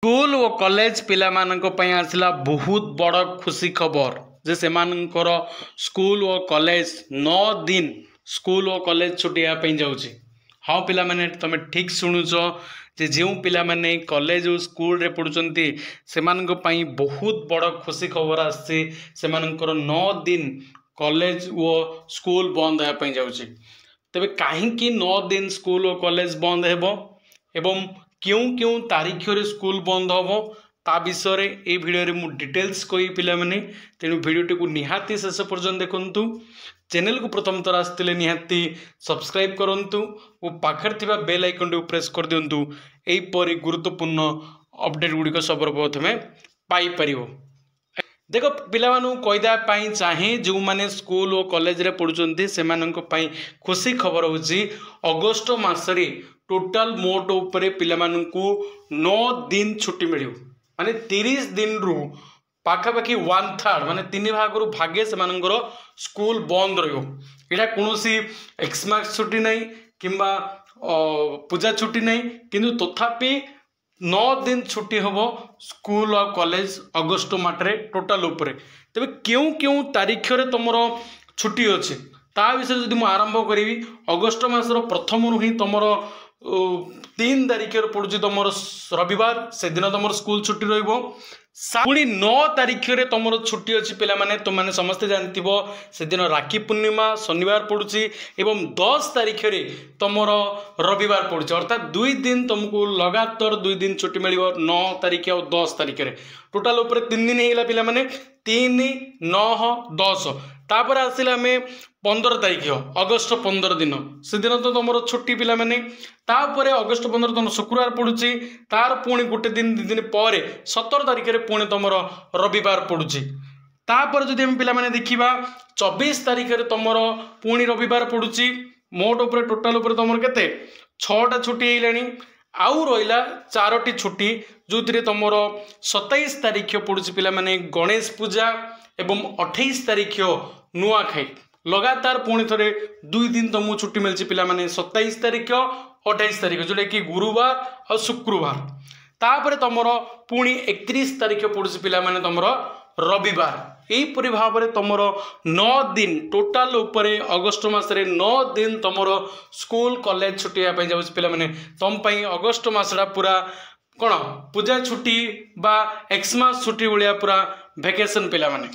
School और college पिला आसला बहुत बड़ खुशी खबर जे से स्कूल और कॉलेज 9 दिन स्कूल और कॉलेज छुट्टी जाऊँगी। हाँ पिला माने तुम ठीक शुणुच जे जो पिला माने कॉलेज और स्कूल रे पढ़ुचंती से बहुत बड़ खुशी खबर आसी से 9 दिन कॉलेज और स्कूल बंद होगा जाऊँगी। तेबे कहीं 9 दिन स्कूल और कॉलेज बंद हेबो एवं क्यों क्यों तारीख रे स्कूल बंद हम ता विषय ये भिडियो मु डिटेल्स कही पिला माने तेणु भिडियोटी को निहाती शेष पर्यंत देखंतु। चैनल को प्रथम थर आसते निहाती सब्सक्राइब करंतु और पाखर थिबा बेल आइकन को प्रेस कर दियंतु। एपरि गुरुत्वपूर्ण अपडेट गुड़िक सर्वप्रथमे पाई परिबो। देखो पिला कहीदेवाई चाहे जो मैंने स्कूल और कॉलेज रे पढ़ुचंती से खुशी खबर होची अगस्ट मासरे टोटाल मोट उपरे पिला 9 दिन छुट्टी मिलियो माने 30 दिन रु पाखापाखि 1/3 माने 3 भाग भागे से स्कूल बंद रहियो। एटा कोनोसी एक्समार्क्स छुट्टी नहीं किंबा पूजा छुट्टी नहीं किंतु तथापि 9 दिन छुट्टी हम स्कूल और कॉलेज अगस्ट मासरे टोटाल उपरे। तेबे क्यों क्यों तारीख रे तुम छुट्टी अच्छे ता विषय जदि आरंभ करी अगस्ट मासर प्रथम ही तुम 3 तारीख पड़ुची तुम रविवार से दिन तुम स्कूल छुट्टी पुणी 9 तारीख रे तुम छुट्टी अच्छी पिला माने तुमने समस्ते जानती से दिन राखी पूर्णिमा शनिवार पड़ुची एवं 10 तारीख रे तुम रविवार पड़ुची अर्थात 2 दिन तुमको लगातार 2 दिन छुट्टी मिल 9 तारीख और 10 तारीख रे टोटाल उपर 3 दिन होगा पिला माने 3 9 10 तापर आसिला आम 15 तारीख अगस्ट 15 दिन से दिन तो तुम छुट्टी पिला माने तापर अगस्ट 15 तुम शुक्रवार पड़ुची तार पुणी गोटे दिन 2 दिन पर 17 तारीख रे पुणी तुम रविवार पड़ुची। तापर जदि हम पिला माने देखिबा 24 तारीख रे तुम पुणी रविवार पड़ुची मोट उपर टोटाल उपर तुम केते 6टा छुट्टी हेलानी आउ रहा 4टी छुट्टी जो तुम 27 तारीख पड़ुची पिला माने गणेश पूजा एवं 28 तारीख नुआखाई लगातार पुणी थे 2 दिन तुमको छुट्टी मिली पिला माने 27 तारीख 28 तारीख जोटा कि गुरुवार और शुक्रवार। तापर तुम पुणी 31 तारीख पड़ुची पिला माने तुम रविवार। यहीपरि भाव में तुम 9 दिन टोटाल उपरे अगस्ट मासरे 9 दिन तुम स्कूल कॉलेज छुट्टी जाऊँ पिला माने तुम अगस्ट मासटा पूरा कौन पूजा छुट्टी बा एक्समास छुट्टी भाया पूरा वेकेशन पिला माने।